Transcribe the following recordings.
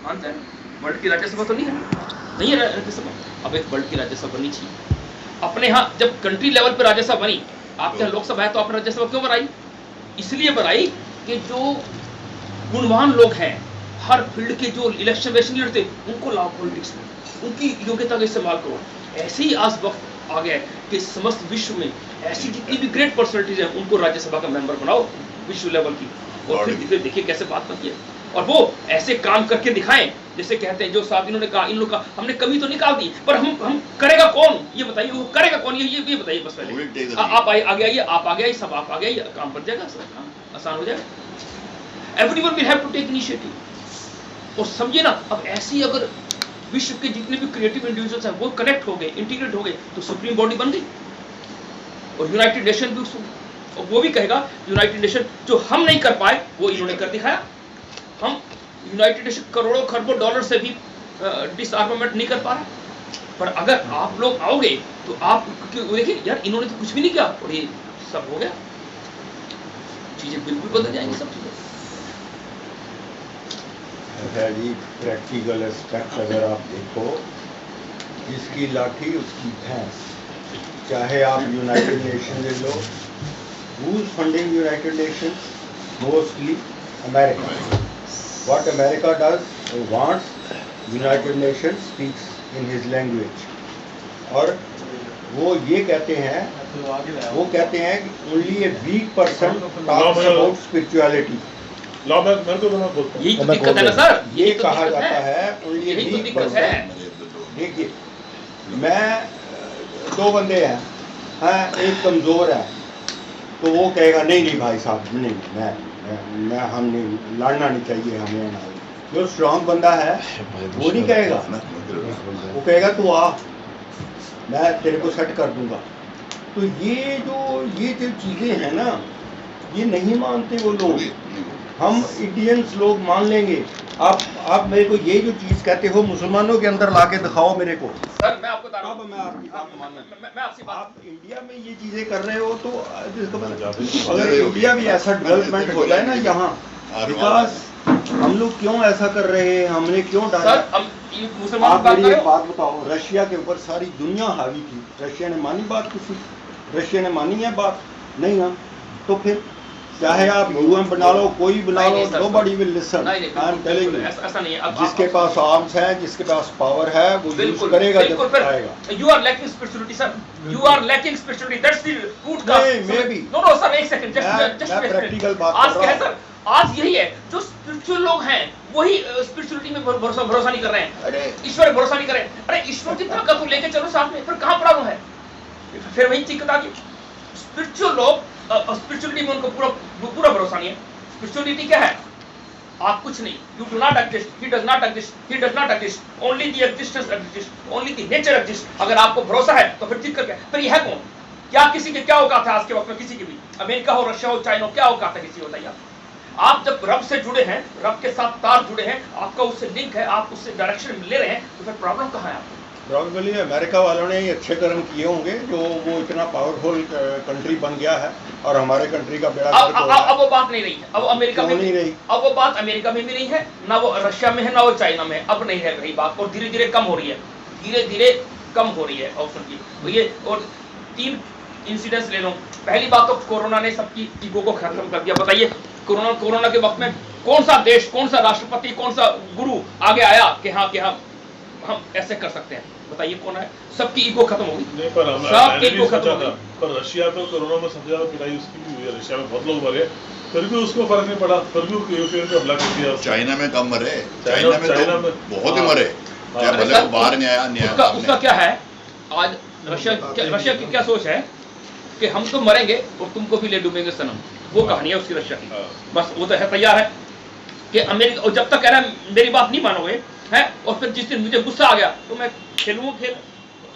मानते हैं वर्ल्ड की राज्यसभा तो नहीं है राज्यसभा। अब एक वर्ल्ड की राज्यसभा बननी चाहिए। अपने यहाँ जब कंट्री लेवल पर राज्यसभा बनी, आपके यहाँ लोकसभा है, तो आपने राज्यसभा क्यों बनाई? इसलिए बनाई कि जो गुणवान लोग हैं, हर फील्ड के जो इलेक्शन लड़ते, उनको लाओ पॉलिटिक्स में, उनकी योग्यता का इस्तेमाल करो। ऐसे ही आज वक्त आ गया है कि समस्त विश्व में ऐसी जितनी भी ग्रेट पर्सनैलिटीज हैं, उनको राज्यसभा का मेंबर बनाओ विश्व लेवल की, और फिर देखिए कैसे बात बनती है। और वो ऐसे काम करके दिखाएं, जैसे कहते हैं जो साहब इन्होंने कहा, इन लोग का हमने कमी तो निकाल दी, पर हम करेगा कौन ये बताइए, वो करेगा कौन ये बताइए बस पहले। आप आगे आइए, आप आगे आइए, सब आप आगे आइए, काम बन जाएगा, सब काम आसान हो जाएगा। Everyone will have to take initiative. और समझिए ना, अब ऐसी अगर विश्व के जितने भी क्रिएटिव इंडिविजुअल्स हैं वो कनेक्ट हो गए, इंटीग्रेट हो गए, तो सुप्रीम बॉडी बन गई। और यूनाइटेड नेशन भी और वो भी कहेगा यूनाइटेड नेशन जो हम नहीं कर पाए वो इन्होंने कर दिखाया। हम यूनाइटेड नेशन करोड़ों खरबों डॉलर से भी डिसआर्मामेंट नहीं कर पा रहा, पर अगर आप लोग आओगे तो आप देखिए यार, इन्होंने तो कुछ भी नहीं किया और ये सब हो गया, चीजें बिल्कुल बदल जाएंगी सब चीजें। जी प्रैक्टिकल एस्पेक्ट अगर आप देखो, जिसकी लाठी उसकी भैंस। चाहे आप यूनाइटेड नेशन ले लो, who is funding United Nations? Mostly America. What America does, wants United Nation speaks in his language, और वो ये कहते हैं कि only a weak person talks about spirituality. यही तो दिक्कत है ना सर, ये कहा जाता है ओनली यही तो दिक्कत है। देखिए, मैं दो बंदे हैं, एक कमजोर है, तो वो कहेगा नहीं भाई साहब नहीं, मैं हम नहीं, लड़ना नहीं चाहिए हमें ना। जो स्ट्रांग बंदा है वो नहीं कहेगा, वो कहेगा तू आ, मैं तेरे को सेट कर दूंगा। तो ये जो चीजें हैं ना, ये नहीं मानते वो लोग। हम इंडियंस लोग मान लेंगे। आप मेरे को ये जो चीज कहते हो मुसलमानों के अंदर लाके दिखाओ मेरे को। सर मैं आपको बता रहा हूं, मैं आपकी बात मानना, मैं आपसे बात, आप इंडिया में ये चीजें कर रहे हो तो अगर इंडिया भी ऐसा डेवलपमेंट हो जाए ना यहाँ, विकास, हम लोग क्यों ऐसा कर रहे हैं, हमने क्यों डाला? आप मेरी एक बात बताओ, रशिया के ऊपर सारी दुनिया हावी थी, रशिया ने मानी बात? किसी रशिया ने मानी है बात? नहीं ना। तो फिर चाहे आप यूएन बना लो, कोई बना लो, nobody will listen. I am telling you, ऐसा नहीं है। जिसके पास आर्म्स है, जिसके पास पावर है, वो यूज करेगा जब आएगा। You are lacking spirituality sir, you are lacking spirituality, that's the root का। मे बी नो सर, एक सेकंड, जस्ट प्रैक्टिकल बात आज क्या है सर, आज यही है, जो स्पिरिचुअल लोग हैं वही स्पिरिचुअलिटी में भरोसा नहीं कर रहे हैं। अरे ईश्वर भरोसा नहीं कर रहे हैं। अरे ईश्वर की ताकत को लेके चलो साथ में, फिर कहां प्रॉब्लम है? फिर वही दिक्कत आ गई। स्पिरिचुअल लोग, स्पिरिचुअलिटी में उनको पूरा भरोसा नहीं है। स्पिरिचुअलिटी क्या है? आप कुछ नहीं, you do not exist, he does not exist, he does not exist, only the existence exist, only the nature exist. अगर आपको भरोसा है तो फिर दिक्कत क्या? फिर ये है कौन? क्या किसी के क्या औकात है आज के वक्त में? किसी की भी, अमेरिका हो, रशिया हो, चाइना हो, क्या औकात है किसी? बताइए आप जब रब से जुड़े हैं, रब के साथ तार जुड़े हैं, आपका उससे लिंक है, आप उससे डायरेक्शन ले रहे हैं, तो फिर प्रॉब्लम कहाँ है आपको? प्रॉब्लम अमेरिका वालों ने ये अच्छे कर्म किए होंगे जो वो इतना पावरफुल कंट्री बन गया है, और हमारे कंट्री का बेड़ा अब वो बात नहीं रही है। अब अमेरिका में नहीं रही, अब वो बात अमेरिका में भी नहीं है, ना वो रशिया में है, ना वो चाइना में है। अब नहीं है रही बात, और धीरे धीरे कम हो रही है, धीरे धीरे कम हो रही है ऑप्शन की। तो ये और 3 इंसिडेंट्स ले लो। पहली बात तो कोरोना ने सबकी ईगो को खत्म कर दिया। बताइए कोरोना के वक्त में कौन सा देश, कौन सा राष्ट्रपति, कौन सा गुरु आगे आया कि हाँ हम ऐसे कर सकते हैं? बताइए कौन है? सबकी ईगो खत्म हो गई, सबकी ईगो खत्म हो गई। पर रशिया तो कोरोना में सबसे ज्यादा पिटाई उसकी भी हुई है, रशिया में बहुत लोग मरे, फिर भी उसको फर्क नहीं पड़ा, फिर भी यूक्रेन पे हमला कर दिया। चाइना में कम मरे, चाइना में बहुत ही मरे, क्या भले वो बाहर नहीं आया। उसका क्या है? आज रशिया की क्या सोच है कि हम तो मरेंगे और तुमको भी ले डूबेंगे सनम। वो कहानी है उसकी रशिया की। बस वो तो है, तैयार है कि अमेरिका, और जब तक कह रहा है मेरी बात नहीं मानोगे है, और फिर जिस दिन मुझे गुस्सा आ गया तो मैं खेलूंगा खेल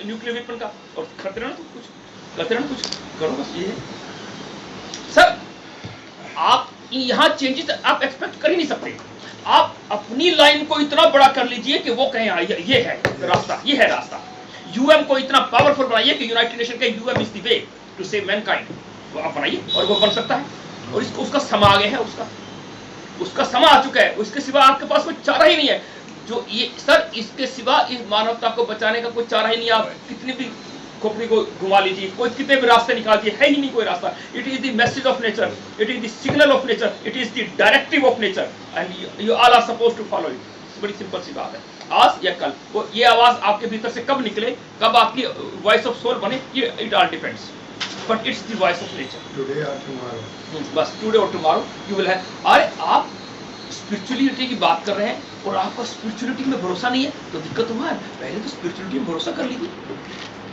न्यूक्लियर वेपन का, और करते रहना कुछ करो, बस ये है सर। आप यहाँ चेंजेस आप एक्सपेक्ट कर ही नहीं सकते। आप अपनी लाइन को इतना बड़ा कर लीजिए कि वो कहें ये है रास्ता, ये है रास्ता। यूएम को इतना पावरफुल बनाइए कि यूनाइटेड नेशन का UM is the way to save mankind, वो आप बनाइए, और वो बन सकता है। और इसको उसका समा आ गया है, उसका समा आ चुका है, उसके सिवा आपके पास कोई चारा ही नहीं है। जो ये सर, इसके सिवा इस मानवता को बचाने का कोई चारा ही नहीं। आप कितनी भी खोपड़ी को घुमा लीजिए, कोई कितने भी रास्ते निकाल दिए, है ही नहीं कोई रास्ता। It is the message of nature, it is the signal of nature, it is the directive of nature and you all are suppose to follow it. बड़ी सिंपल सी बात है। आज या कल वो ये आवाज आपके भीतर से कब निकले, कब आपकी वॉइस ऑफ सोल बने, ये it all depends, but it's the voice of nature. Today और टुमारो, बस टुडे और टुमारो यू विल हैव। अरे आप स्पिरिचुअलिटी की बात कर रहे हैं और आपका स्पिरिचुअलिटी में भरोसा नहीं है तो दिक्कत हुआ है। पहले तो स्पिरिचुअलिटी में भरोसा कर लीजिए,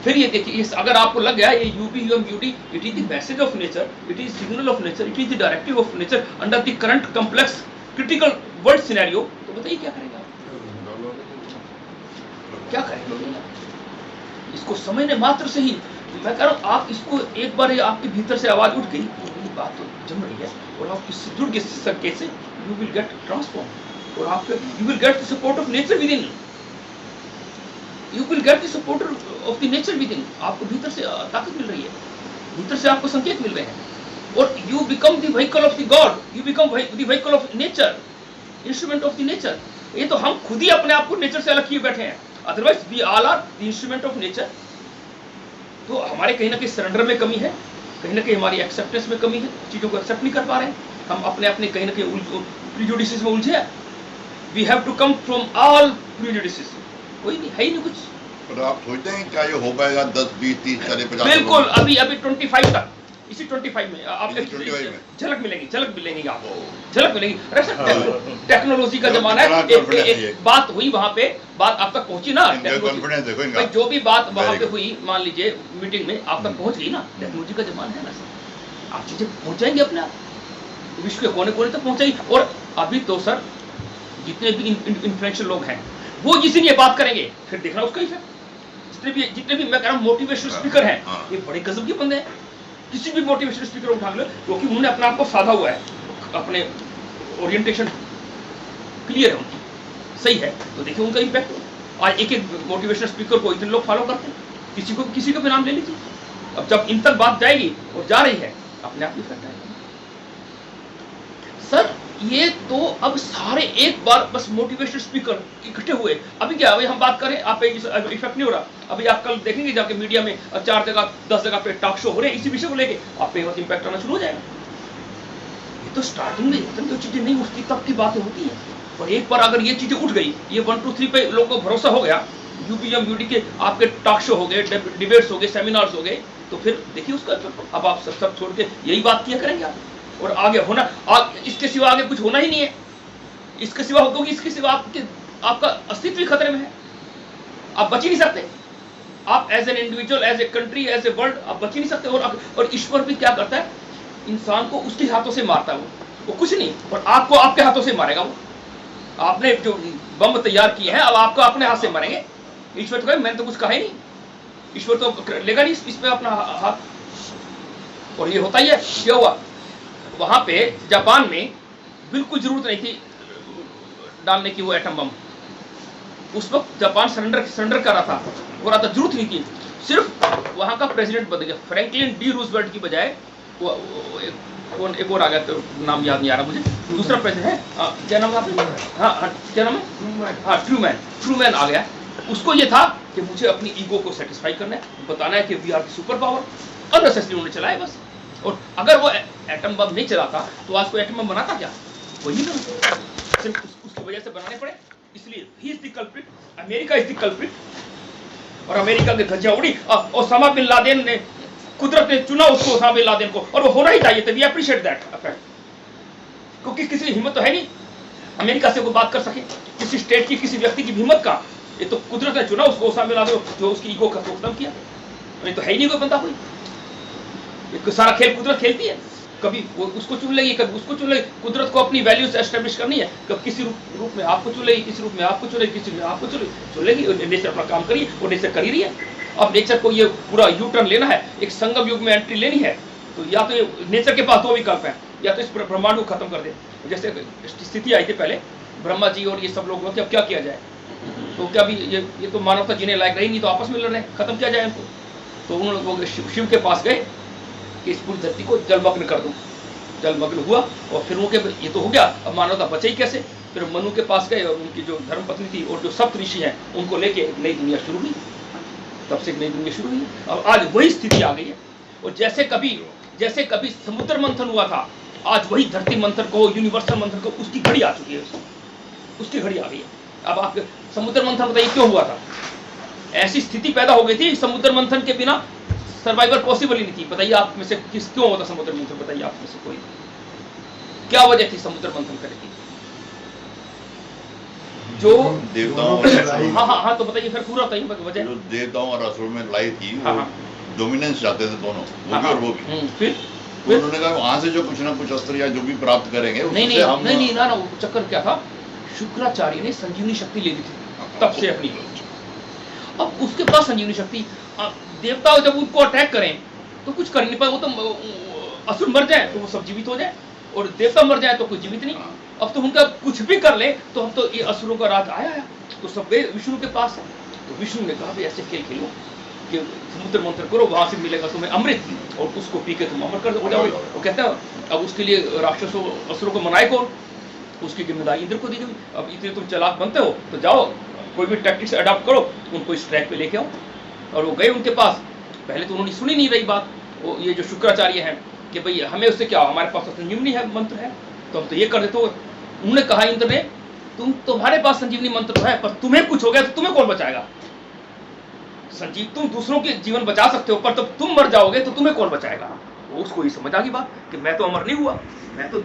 फिर ये देखिए अगर आपको लग गया ये UB UM UD it is the message of nature, it is signal of nature, it is the directive of nature under the current complex critical world scenario, तो बताइए क्या करेंगे आप? क्या करेंगे? इसको समझने मात्र से ही मैं कह रहा हूँ, आप इसको एक बार आपके भीतर से आवाज उठ गई तो ये बात तो जम रही है और आप इससे जुड़ के सके से यू विल गेट ट्रांसफॉर्म और आपके you will get the support of nature with in, you will get the support of the nature with in. आपको भीतर से ताकत मिल रही है, भीतर से आपको संकेत मिल रहे हैं और you become the vehicle of the God, you become the vehicle of nature, instrument of the nature. ये तो हम खुद ही अपने आप को नेचर से अलग किए बैठे हैं, otherwise we all are the instrument of nature. तो हमारे कहीं ना कहीं सरेंडर में कमी है, कहीं ना कहीं हमारी एक्सेप्टेंस में कमी है, चीजों को एक्सेप्ट नहीं कर पा रहे हैं हम, अपने अपने कहीं ना कहीं प्रिजुडिसेस में उलझे हैं। We have to come from all prejudices, कोई नहीं है ही नहीं कुछ। पर आप सोचते हैं क्या ये हो पाएगा 10, 20, 30, 40, 50? बिल्कुल, अभी 25 तक, इसी 25 में आप इसी 25 में। झलक मिलेगी आपको, झलक मिलेगी। अरे सर टेक्नोलॉजी का जमाना है, एक बात हुई वहां पे, बात आप तक पहुंची ना, कॉन्फिडेंस देखो इनका। भाई जो भी बात वहां पे हुई, मान लीजिए मीटिंग में आप तक पहुंच गई ना, टेक्नोलॉजी का जमाना है ना सर, आप चीजें पहुंच जाएंगे अपने आप, विश्व के कोने कोने तक पहुंचाई। और अभी तो सर जितने भी इन्फ्लुएंशियल लोग हैं वो जिस दिन ये बात करेंगे फिर देखना उसका इफेक्ट। जितने भी मैं कह रहा हूँ मोटिवेशनल स्पीकर हैं, ये बड़े गजब के बंदे हैं। किसी भी मोटिवेशनल स्पीकर उठा लो, क्योंकि उन्होंने अपने आप को साधा हुआ है, अपने ओरिएंटेशन क्लियर है उनकी, सही है, तो देखिए उनका इम्पैक्ट। आज एक मोटिवेशनल स्पीकर को इतने लोग फॉलो करते हैं, किसी का भी नाम ले लीजिए। अब जब इन तक बात जाएगी और जा रही है, अपने आप इफेक्ट आएगा। सर ये तो अब सारे एक बार बस मोटिवेशनल स्पीकर इकट्ठे हुए। अभी क्या, अभी हम बात करें, आप इफेक्ट नहीं हो रहा। अभी आप कल देखेंगे जाके मीडिया में 4 जगह 10 जगह पे टॉक शो हो रहे हैं इसी विषय को लेके, आप पे बहुत इम्पैक्ट आना शुरू हो जाएगा। ये तो स्टार्टिंग में इतनी जो चीजें नहीं उठती तब की बातें होती है, और एक बार अगर ये चीजें उठ गई, ये 1, 2, 3 पे लोगों को भरोसा हो गया, यूपीएम यूडी के आपके टॉक शो हो गए, डिबेट्स हो गए, सेमिनार्स हो गए, तो फिर देखिए उसका। अब आप सब छोड़ के यही बात किया करेंगे आप, और आगे होना इसके सिवा आगे कुछ होना ही नहीं है। इसके सिवा होगी, इसके सिवा आपका अस्तित्व ही खतरे में है, आप बच ही नहीं सकते। आप as an individual, as a country, as a world आप बच ही नहीं सकते। और ईश्वर भी क्या करता है, इंसान को उसके हाथों से मारता है, वो कुछ नहीं, और आपको आपके हाथों से मारेगा। वो आपने जो बम तैयार किए हैं, अब आपको अपने हाथ से मारेंगे। ईश्वर तो कहे मैंने तो कुछ कहा ही नहीं, ईश्वर तो लेगा नहीं इस पे अपना हाथ। और ये होता ही है। क्या हुआ वहां पे जापान में, बिल्कुल जरूरत नहीं थी डालने की वो एटम बम, उस वक्त जापान सरेंडर कर रहा था, हो रहा था, जरूरत नहीं थी। सिर्फ वहां का प्रेसिडेंट बदल गया, फ्रैंकलिन डी रूजवेल्ट की बजाय एक और आ गया, तो नाम याद नहीं आ रहा मुझे, दूसरा प्रेसिडेंट है, क्या नाम है, हाँ क्या नाम है, हाँ ट्रूमैन आ गया। उसको ये था कि मुझे अपनी ईगो को सेटिस्फाई करना है, बताना है कि we are the super power, unnecessary उन्होंने चलाया बस। और अगर वो एटम बम नहीं चलाता तो आज कोई एटम बम बनाता क्या, वही ना, सिर्फ उसकी वजह से बनाने पड़े। इसलिए he is the culprit, America is the culprit, और अमेरिका के धज्जियां उड़ी। ओसामा बिन लादेन ने, कुदरत ने चुना उसको, ओसामा बिन लादेन को, और वो होना ही चाहिए था। वी अप्रिशिएट दैट फैक्ट, क्योंकि किसी की हिम्मत तो है नहीं अमेरिका से कोई बात कर सके, किसी स्टेट की, किसी व्यक्ति की हिम्मत का। ये तो कुदरत ने चुना उसको, ओसामा बिन लादेन, जो उसकी ईगो का खत्म किया, नहीं तो है ही नहीं कोई बंदा कोई। सारा खेल कुदरत खेलती है, कभी वो उसको चुन लेगी, कभी उसको चुन लेगी। कुदरत को अपनी वैल्यूज एस्टेब्लिश करनी है, कभी किसी रूप में आपको चुन लेगी, किसी रूप में आपको चुन लेगी, किसी में आपको चुन लेगी। नेचर अपना काम करिए, और नेचर कर ही रही है। अब नेचर को ये पूरा यू टर्न लेना है, एक संगम युग में एंट्री लेनी है, तो या तो नेचर के पास 2 विकल्प हैं, या तो इस ब्रह्मांड को खत्म कर दे। जैसे स्थिति आई थी पहले, ब्रह्मा जी और ये सब लोग, अब क्या किया जाए, तो क्या भी ये तो मानवता जीने लायक रही नहीं, तो आपस में लड़ रहे हैं, खत्म किया जाए इनको। तो उन्होंने शिव के पास गए कि इस पूरी धरती को जलमग्न कर दो। जलमग्न हुआ, और फिर वो ये तो हो गया, अब मानवता बचे ही कैसे। फिर मनु के पास गए और उनकी जो धर्मपत्नी थी और जो सप्त ऋषि हैं उनको लेके एक नई दुनिया शुरू हुई। तब से एक नई दुनिया शुरू हुई। अब आज वही स्थिति आ गई है। और जैसे कभी समुद्र मंथन हुआ था, आज वही धरती मंथन को, यूनिवर्सल मंथन को, उसकी घड़ी आ चुकी है, उसकी घड़ी आ गई है। अब आप समुद्र मंथन बताइए क्यों हुआ था? ऐसी स्थिति पैदा हो गई थी, समुद्र मंथन के बिना सर्वाइवल पॉसिबल ही नहीं थी। बताइए आप में से क्यों होता समुद्र मंथन? बताइए आप में से कोई, क्या वजह थी समुद्र मंथन करने की? जो देवताओं हाँ तो बताइए फिर पूरा बताइए वजह। जो देवताओं और असुरों में लड़ाई थी, हाँ, डोमिनेंस चाहते थे दोनों, वो भी और वो भी। फिर उन्होंने कहा वहां से जो कुछ ना कुछ अस्त्र या जो भी प्राप्त करेंगे नहीं ना वो चक्कर क्या था, शुक्राचार्य ने संजीवनी शक्ति ले ली थी तब से अपनी। अब उसके पास संजीवनी शक्ति, देवता जब उनको अटैक करें तो कुछ कर नहीं पाए, वो तो असुर मर जाए तो वो सब जीवित हो जाए और देवता मर जाए तो कोई जीवित नहीं। अब तो उनका कुछ भी कर ले तो हम तो ये असुरों का राज आया तो सब गए विष्णु के पास। तो विष्णु ने कहा भाई ऐसे खेल खेलो कि समुद्र मंथन करो, वहां से मिलेगा तुम्हें अमृत और उसको पी के तुम अमर कर हो जाओगे। वो कहता है अब उसके लिए राक्षसों असुरों को मनाए कौन? उसकी जिम्मेदारी इंद्र को दी गई। अब इतने तुम चालाक बनते हो तो जाओ कोई भी टैक्टिक्स अडॉप्ट करो, उनको इस ट्रैक पे लेके आओ। और वो गए उनके पास। पहले तो उन्होंने सुनी नहीं रही बात, वो ये जो शुक्राचार्य हैं कि भाई हमें उससे क्या, हमारे पास तो संजीवनी है मंत्र है तो हम तो ये कर देते हो। उन्होंने कहा इंद्र ने तुम्हारे पास संजीवनी मंत्र तो है पर तुम्हें कुछ हो गया तो तुम्हें कौन बचाएगा? संजीव तुम दूसरों के जीवन बचा सकते हो पर तब तुम मर जाओगे तो तुम्हें कौन बचाएगा? उसको ये समझ आ गई बात कि मैं तो अमर नहीं हुआ, मैं तो